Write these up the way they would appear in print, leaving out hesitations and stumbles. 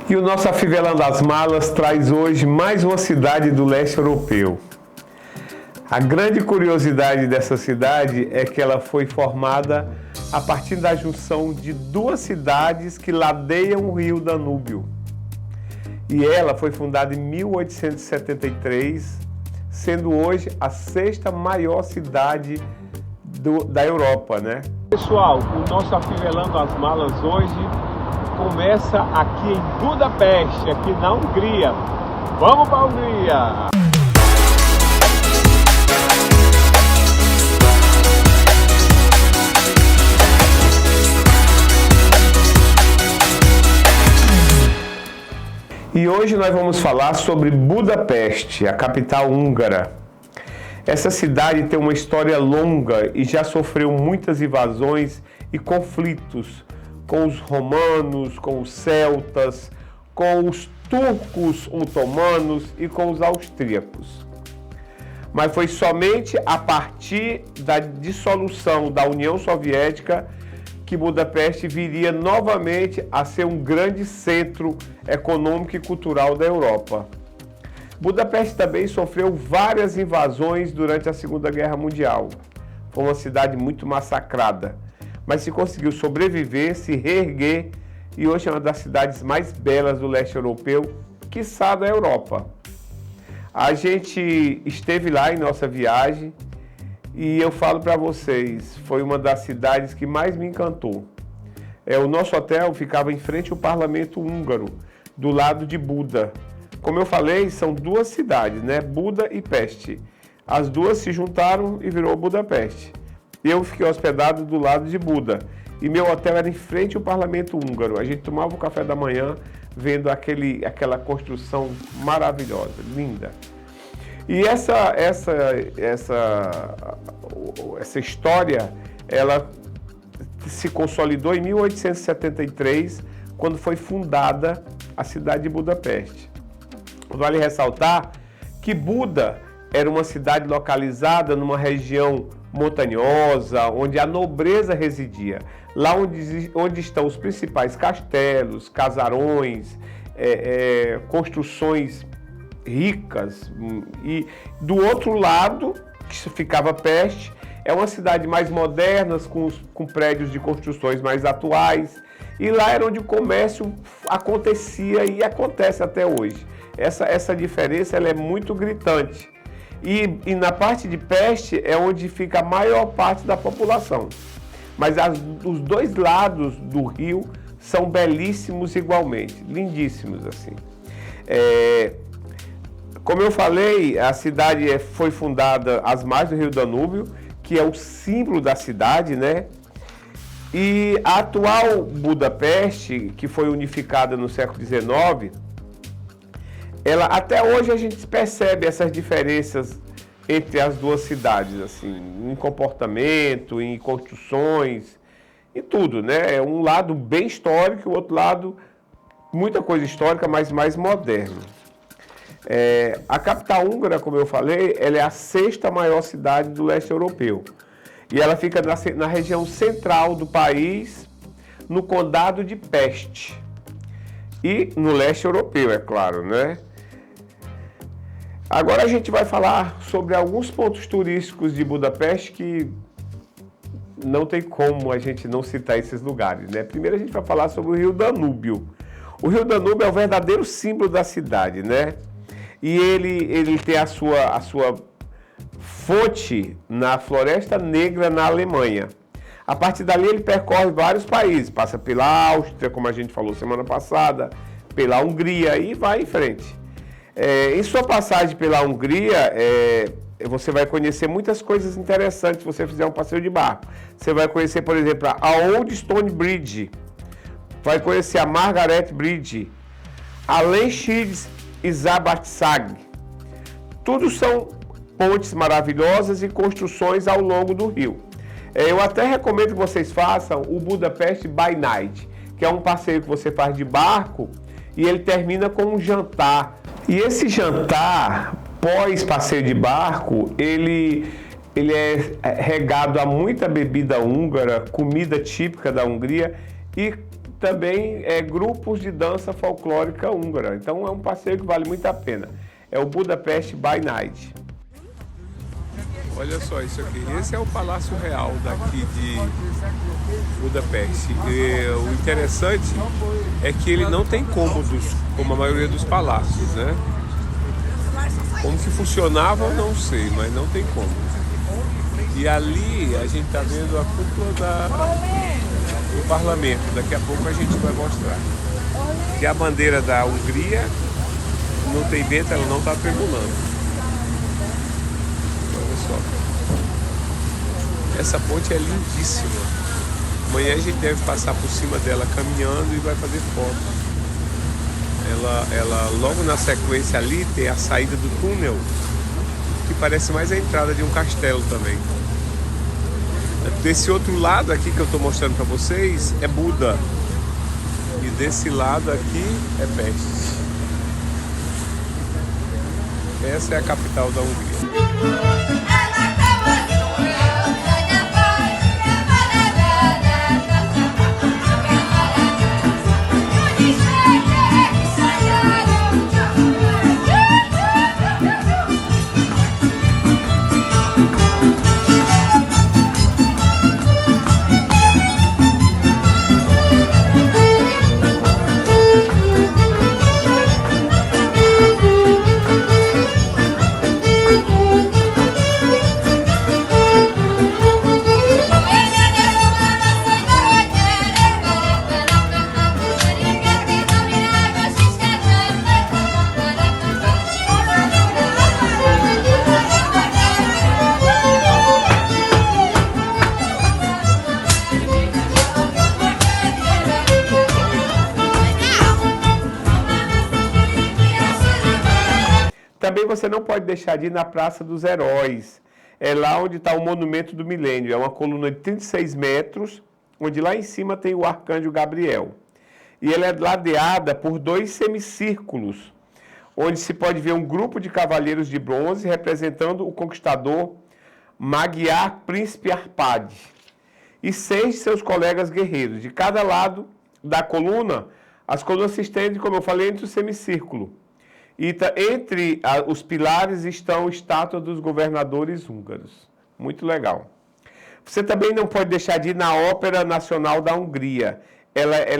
E o nosso Afivelando as Malas traz hoje mais uma cidade do leste europeu. A grande curiosidade dessa cidade é que ela foi formada a partir da junção de duas cidades que ladeiam o rio Danúbio. E ela foi fundada em 1873, sendo hoje a sexta maior cidade da Europa, né? Pessoal, o nosso Afivelando as Malas hoje começa aqui em Budapeste, aqui na Hungria. Vamos para a Hungria! E hoje nós vamos falar sobre Budapeste, a capital húngara. Essa cidade tem uma história longa e já sofreu muitas invasões e conflitos com os romanos, com os celtas, com os turcos otomanos e com os austríacos. Mas foi somente a partir da dissolução da União Soviética que Budapeste viria novamente a ser um grande centro econômico e cultural da Europa. Budapeste também sofreu várias invasões durante a Segunda Guerra Mundial. Foi uma cidade muito massacrada, mas se conseguiu sobreviver, se reerguer e hoje é uma das cidades mais belas do leste europeu, quiçá da Europa. A gente esteve lá em nossa viagem e eu falo para vocês, foi uma das cidades que mais me encantou. O nosso hotel ficava em frente ao parlamento húngaro, do lado de Buda. Como eu falei, são duas cidades, né? Buda e Peste. As duas se juntaram e virou Budapeste. Eu fiquei hospedado do lado de Buda e meu hotel era em frente ao parlamento húngaro. A gente tomava o café da manhã vendo aquela construção maravilhosa, linda. E essa história, ela se consolidou em 1873, quando foi fundada a cidade de Budapeste. Vale ressaltar que Buda era uma cidade localizada numa região montanhosa, onde a nobreza residia. Lá onde estão os principais castelos, casarões, construções ricas. E do outro lado, que ficava Peste, é uma cidade mais moderna, com prédios de construções mais atuais. E lá era onde o comércio acontecia e acontece até hoje. Essa diferença ela é muito gritante. E na parte de Peste é onde fica a maior parte da população. Mas os dois lados do rio são belíssimos igualmente, lindíssimos assim. Como eu falei, a cidade foi fundada às margens do rio Danúbio, que é o símbolo da cidade, né? E a atual Budapeste, que foi unificada no século XIX, até hoje a gente percebe essas diferenças entre as duas cidades, assim, em comportamento, em construções, em tudo, né? Um lado bem histórico e o outro lado, muita coisa histórica, mas mais moderno. A capital húngara, como eu falei, ela é a sexta maior cidade do leste europeu. E ela fica na região central do país, no condado de Peste. E no leste europeu, é claro, né? Agora a gente vai falar sobre alguns pontos turísticos de Budapeste que não tem como a gente não citar esses lugares, né? Primeiro a gente vai falar sobre o rio Danúbio. O rio Danúbio é o verdadeiro símbolo da cidade, né? E ele tem a sua fonte na Floresta Negra, na Alemanha. A partir dali ele percorre vários países, passa pela Áustria, como a gente falou semana passada, pela Hungria e vai em frente. Em sua passagem pela Hungria, você vai conhecer muitas coisas interessantes se você fizer um passeio de barco. Você vai conhecer, por exemplo, a Old Stone Bridge, vai conhecer a Margaret Bridge, a Lechídes e Zabatsag. Tudo são pontes maravilhosas e construções ao longo do rio. Eu até recomendo que vocês façam o Budapest by Night, que é um passeio que você faz de barco e ele termina com um jantar. E esse jantar, pós passeio de barco, ele é regado a muita bebida húngara, comida típica da Hungria e também grupos de dança folclórica húngara. Então é um passeio que vale muito a pena. É o Budapest by Night. Olha só isso aqui. Esse é o Palácio Real daqui de Budapeste. E o interessante é que ele não tem cômodos, como a maioria dos palácios, né? Como que funcionava, eu não sei, mas não tem cômodos. E ali a gente está vendo a cúpula do parlamento. Daqui a pouco a gente vai mostrar. Que a bandeira da Hungria não tem vento, ela não está tremulando. Olha só. Essa ponte é lindíssima. Amanhã a gente deve passar por cima dela caminhando e vai fazer fotos. Ela logo na sequência ali tem a saída do túnel, que parece mais a entrada de um castelo também. Desse outro lado aqui que eu estou mostrando para vocês é Buda. E desse lado aqui é Pest. Essa é a capital da Hungria. Também você não pode deixar de ir na Praça dos Heróis. É lá onde está o Monumento do Milênio. É uma coluna de 36 metros, onde lá em cima tem o Arcanjo Gabriel. E ela é ladeada por 2 semicírculos, onde se pode ver um grupo de cavaleiros de bronze representando o conquistador Magyar Príncipe Arpade e 6 de seus colegas guerreiros. De cada lado da coluna, as colunas se estendem, como eu falei, entre o semicírculo. E entre os pilares estão estátuas dos governadores húngaros. Muito legal. Você também não pode deixar de ir na Ópera Nacional da Hungria. Ela é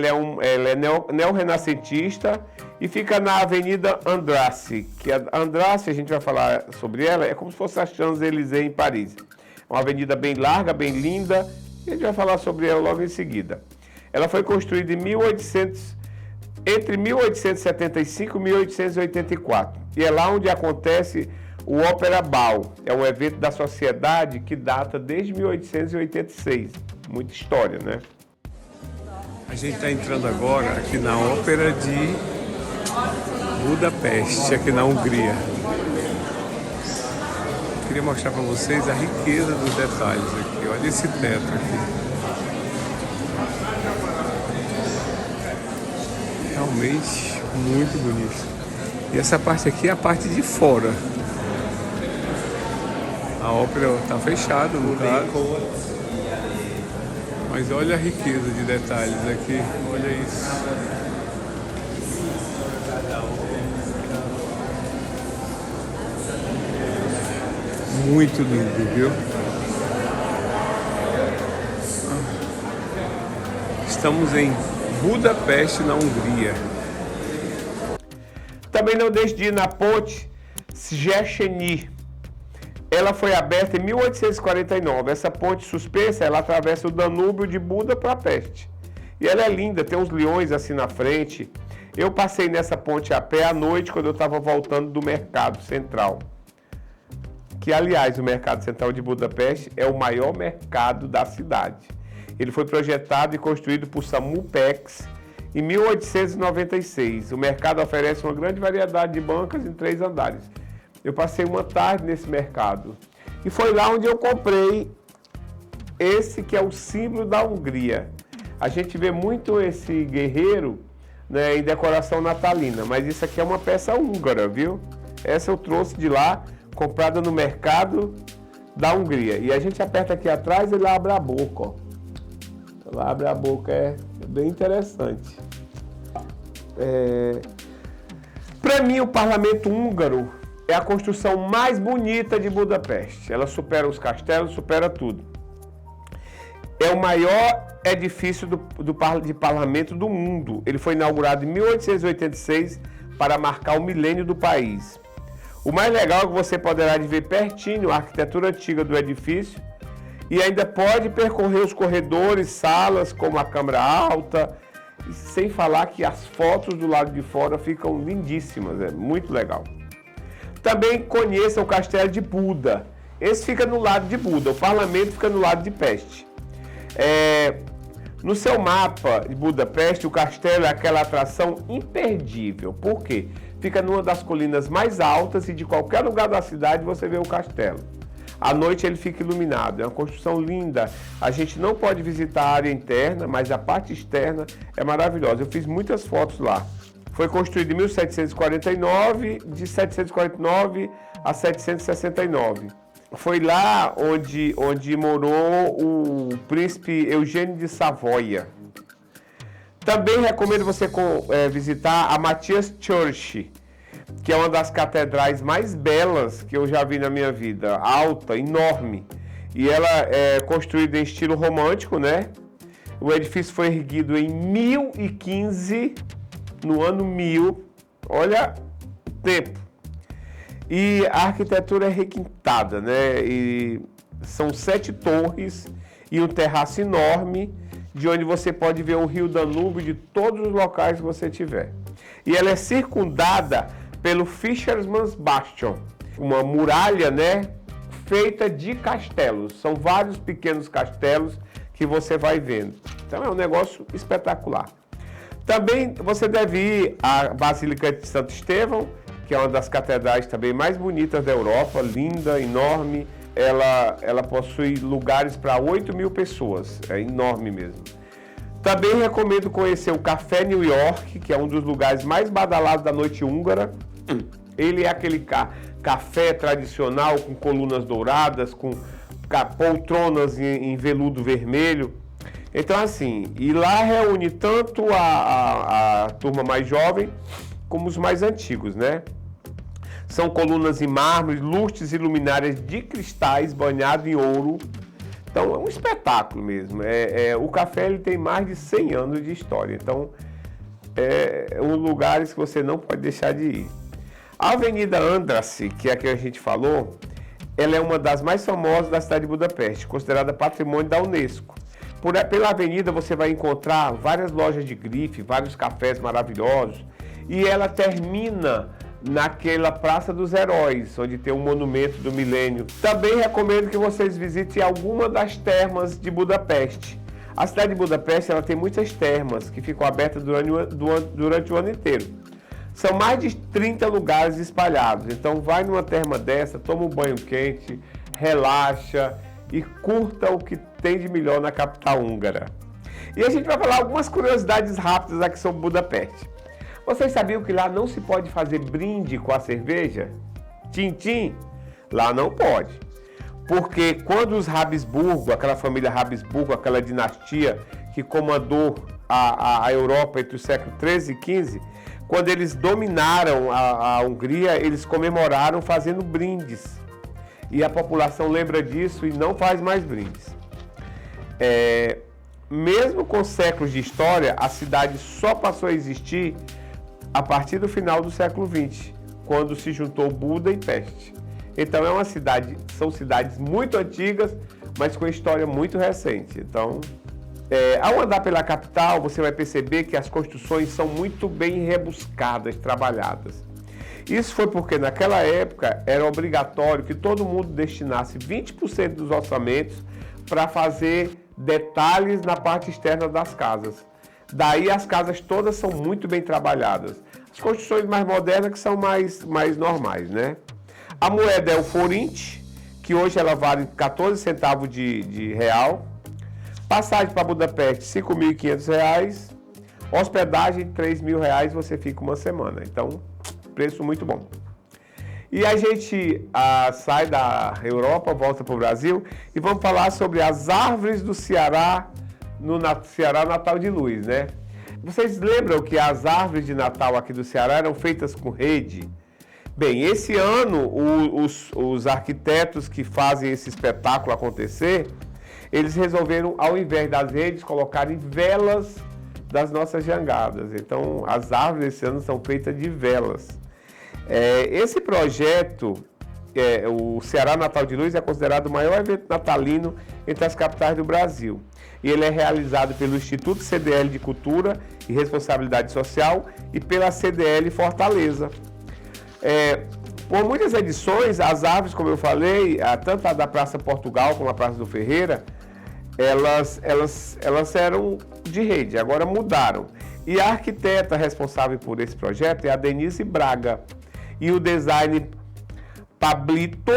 neorrenascentista e fica na Avenida Andrássy. Que a Andrássy, a gente vai falar sobre ela, é como se fosse a Champs-Élysées em Paris. É uma avenida bem larga, bem linda, e a gente vai falar sobre ela logo em seguida. Ela foi construída entre 1875 e 1884. E é lá onde acontece o Opera Ball. É um evento da sociedade que data desde 1886. Muita história, né? A gente está entrando agora aqui na Ópera de Budapeste, aqui na Hungria. Queria mostrar para vocês a riqueza dos detalhes aqui. Olha esse teto aqui. Realmente muito bonito. E essa parte aqui é a parte de fora. A ópera está fechada no caso. Mas olha a riqueza de detalhes aqui. Olha isso. Muito lindo, viu? Estamos em Budapeste, na Hungria. Também não deixe de ir na ponte Széchenyi. Ela foi aberta em 1849. Essa ponte suspensa, ela atravessa o Danúbio de Buda para Peste. E ela é linda, tem uns leões assim na frente. Eu passei nessa ponte a pé à noite, quando eu estava voltando do Mercado Central. Que, aliás, o Mercado Central de Budapeste é o maior mercado da cidade. Ele foi projetado e construído por Samuel Peks em 1896. O mercado oferece uma grande variedade de bancas em 3 andares. Eu passei uma tarde nesse mercado. E foi lá onde eu comprei esse que é o símbolo da Hungria. A gente vê muito esse guerreiro, né, em decoração natalina, mas isso aqui é uma peça húngara, viu? Essa eu trouxe de lá, comprada no mercado da Hungria. E a gente aperta aqui atrás e ele abre a boca, ó. Ela abre a boca, bem interessante. Para mim, o parlamento húngaro é a construção mais bonita de Budapeste. Ela supera os castelos, supera tudo. É o maior edifício de parlamento do mundo. Ele foi inaugurado em 1886 para marcar o milênio do país. O mais legal é que você poderá ver pertinho a arquitetura antiga do edifício e ainda pode percorrer os corredores, salas como a Câmara Alta, sem falar que as fotos do lado de fora ficam lindíssimas, é muito legal. Também conheça o Castelo de Buda. Esse fica no lado de Buda, o parlamento fica no lado de Peste. No seu mapa de Budapeste, o castelo é aquela atração imperdível. Por quê? Fica numa das colinas mais altas e de qualquer lugar da cidade você vê o castelo. À noite ele fica iluminado, é uma construção linda. A gente não pode visitar a área interna, mas a parte externa é maravilhosa. Eu fiz muitas fotos lá. Foi construído em 1749, de 749 a 769. Foi lá onde morou o príncipe Eugênio de Savoia. Também recomendo você visitar a Matthias Church, que é uma das catedrais mais belas que eu já vi na minha vida, alta, enorme. E ela é construída em estilo romântico, né? O edifício foi erguido em 1015, no ano 1000. Olha o tempo. E a arquitetura é requintada, né? E são 7 torres e um terraço enorme, de onde você pode ver o rio Danúbio de todos os locais que você tiver. E ela é circundada pelo Fisherman's Bastion, uma muralha, né, feita de castelos. São vários pequenos castelos que você vai vendo. Então é um negócio espetacular. Também você deve ir à Basílica de Santo Estevão, que é uma das catedrais também mais bonitas da Europa, linda, enorme. Ela possui lugares para 8.000 pessoas, é enorme mesmo. Também recomendo conhecer o Café New York, que é um dos lugares mais badalados da noite húngara. Ele é aquele café tradicional com colunas douradas, com poltronas em veludo vermelho. Então assim, e lá reúne tanto a turma mais jovem como os mais antigos, né? São colunas em mármore, lustres e luminárias de cristais banhados em ouro. Então é um espetáculo mesmo. O café ele tem mais de 100 anos de história. Então é um lugar que você não pode deixar de ir. A Avenida Andrassy, que é a que a gente falou, ela é uma das mais famosas da cidade de Budapeste, considerada patrimônio da Unesco. Pela avenida você vai encontrar várias lojas de grife, vários cafés maravilhosos, e ela termina naquela Praça dos Heróis, onde tem um monumento do milênio. Também recomendo que vocês visitem alguma das termas de Budapeste. A cidade de Budapeste ela tem muitas termas que ficam abertas durante o ano inteiro. São mais de 30 lugares espalhados, então vai numa terma dessa, toma um banho quente, relaxa e curta o que tem de melhor na capital húngara. E a gente vai falar algumas curiosidades rápidas aqui sobre Budapeste. Vocês sabiam que lá não se pode fazer brinde com a cerveja? Tim-tim? Lá não pode. Porque quando os Habsburgo, aquela família Habsburgo, aquela dinastia que comandou a Europa entre os séculos 13 e 15, quando eles dominaram a Hungria, eles comemoraram fazendo brindes. E a população lembra disso e não faz mais brindes. Mesmo com séculos de história, a cidade só passou a existir a partir do final do século XX, quando se juntou Buda e Peste. Então são cidades muito antigas, mas com história muito recente. Então, ao andar pela capital, você vai perceber que as construções são muito bem rebuscadas, trabalhadas. Isso foi porque naquela época era obrigatório que todo mundo destinasse 20% dos orçamentos para fazer detalhes na parte externa das casas. Daí as casas todas são muito bem trabalhadas. As construções mais modernas que são mais normais, né? A moeda é o forint, que hoje ela vale 14 centavos de real. Passagem para Budapeste, R$ 5.500. Hospedagem, R$ 3.000, você fica uma semana. Então, preço muito bom. E a gente sai da Europa, volta para o Brasil e vamos falar sobre as árvores do Ceará no Ceará Natal de Luz, né? Vocês lembram que as árvores de Natal aqui do Ceará eram feitas com rede? Bem, esse ano os arquitetos que fazem esse espetáculo acontecer, eles resolveram, ao invés das redes, colocarem velas das nossas jangadas. Então, as árvores esse ano são feitas de velas. Esse projeto, o Ceará Natal de Luz, é considerado o maior evento natalino entre as capitais do Brasil. E ele é realizado pelo Instituto CDL de Cultura e Responsabilidade Social e pela CDL Fortaleza. Por muitas edições, as árvores, como eu falei, tanto a da Praça Portugal como a Praça do Ferreira, elas eram de rede, agora mudaram. E a arquiteta responsável por esse projeto é a Denise Braga. E o design Pablito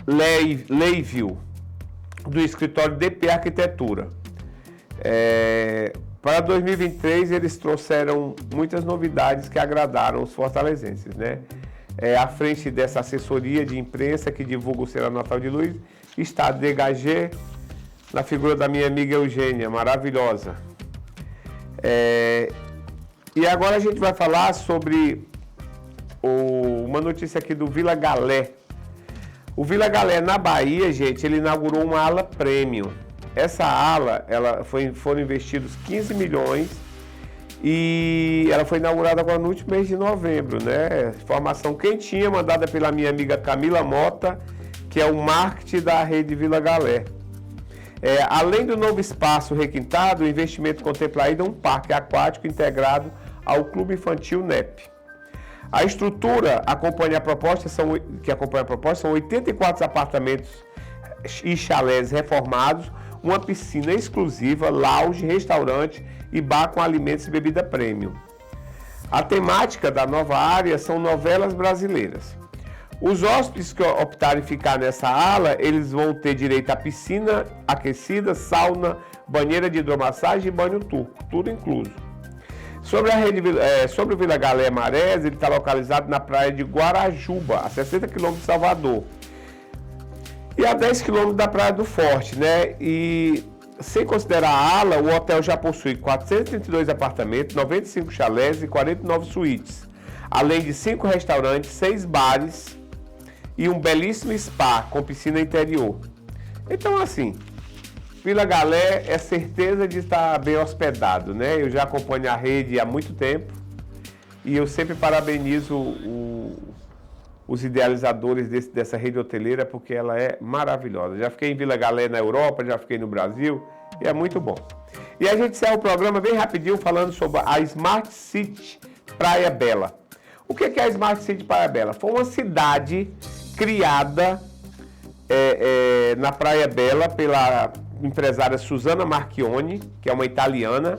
Leivio, do escritório DP Arquitetura. Para 2023, eles trouxeram muitas novidades que agradaram os fortalezenses, né? À frente dessa assessoria de imprensa que divulga o Ceará Natal de Luz, está a DHG, na figura da minha amiga Eugênia, maravilhosa. E agora a gente vai falar sobre uma notícia aqui do Vila Galé. O Vila Galé, na Bahia, gente, ele inaugurou uma ala premium. Essa ala, foram investidos 15 milhões e ela foi inaugurada agora no último mês de novembro, né? Informação quentinha, mandada pela minha amiga Camila Mota, que é o marketing da rede Vila Galé. Além do novo espaço requintado, o investimento contempla ainda um parque aquático integrado ao Clube Infantil NEP. A estrutura que acompanha a proposta são 84 apartamentos e chalés reformados, uma piscina exclusiva, lounge, restaurante e bar com alimentos e bebida premium. A temática da nova área são novelas brasileiras. Os hóspedes que optarem ficar nessa ala, eles vão ter direito à piscina aquecida, sauna, banheira de hidromassagem e banho turco, tudo incluso. Sobre o Vila Galé Marés, ele está localizado na praia de Guarajuba, a 60 km de Salvador. E a 10 km da Praia do Forte, né? E sem considerar a ala, o hotel já possui 432 apartamentos, 95 chalés e 49 suítes, além de 5 restaurantes, 6 bares e um belíssimo spa com piscina interior. Então, assim, Vila Galé é certeza de estar bem hospedado, né? Eu já acompanho a rede há muito tempo e eu sempre parabenizo os idealizadores dessa rede hoteleira porque ela é maravilhosa. Já fiquei em Vila Galé na Europa, já fiquei no Brasil e é muito bom. E a gente encerra o programa bem rapidinho falando sobre a Smart City Praia Bela. O que é a Smart City Praia Bela? Foi uma cidade criada na Praia Bela pela empresária Susana Marchione, que é uma italiana,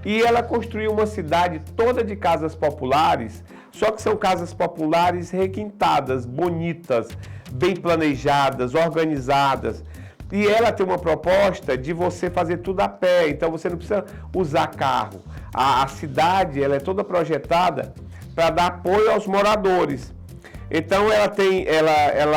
e ela construiu uma cidade toda de casas populares, só que são casas populares requintadas, bonitas, bem planejadas, organizadas. E ela tem uma proposta de você fazer tudo a pé, então você não precisa usar carro. A cidade ela é toda projetada para dar apoio aos moradores. Então ela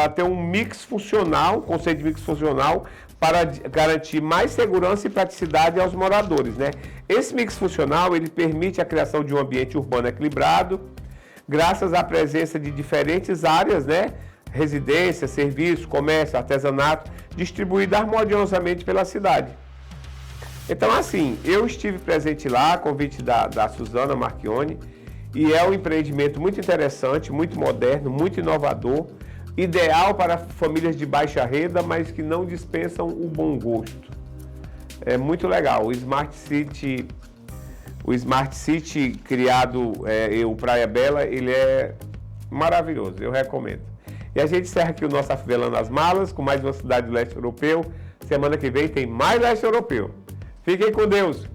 tem um mix funcional, um conceito de mix funcional, para garantir mais segurança e praticidade aos moradores, né? Esse mix funcional, ele permite a criação de um ambiente urbano equilibrado, graças à presença de diferentes áreas, né? Residência, serviço, comércio, artesanato, distribuído harmoniosamente pela cidade. Então, assim, eu estive presente lá, a convite da Susana Marchione, e é um empreendimento muito interessante, muito moderno, muito inovador, ideal para famílias de baixa renda, mas que não dispensam o bom gosto. É muito legal. O Smart City criado, o Praia Bela, ele é maravilhoso, eu recomendo. E a gente encerra aqui o nosso Afivelando as Malas, com mais uma cidade do leste europeu. Semana que vem tem mais leste europeu. Fiquem com Deus!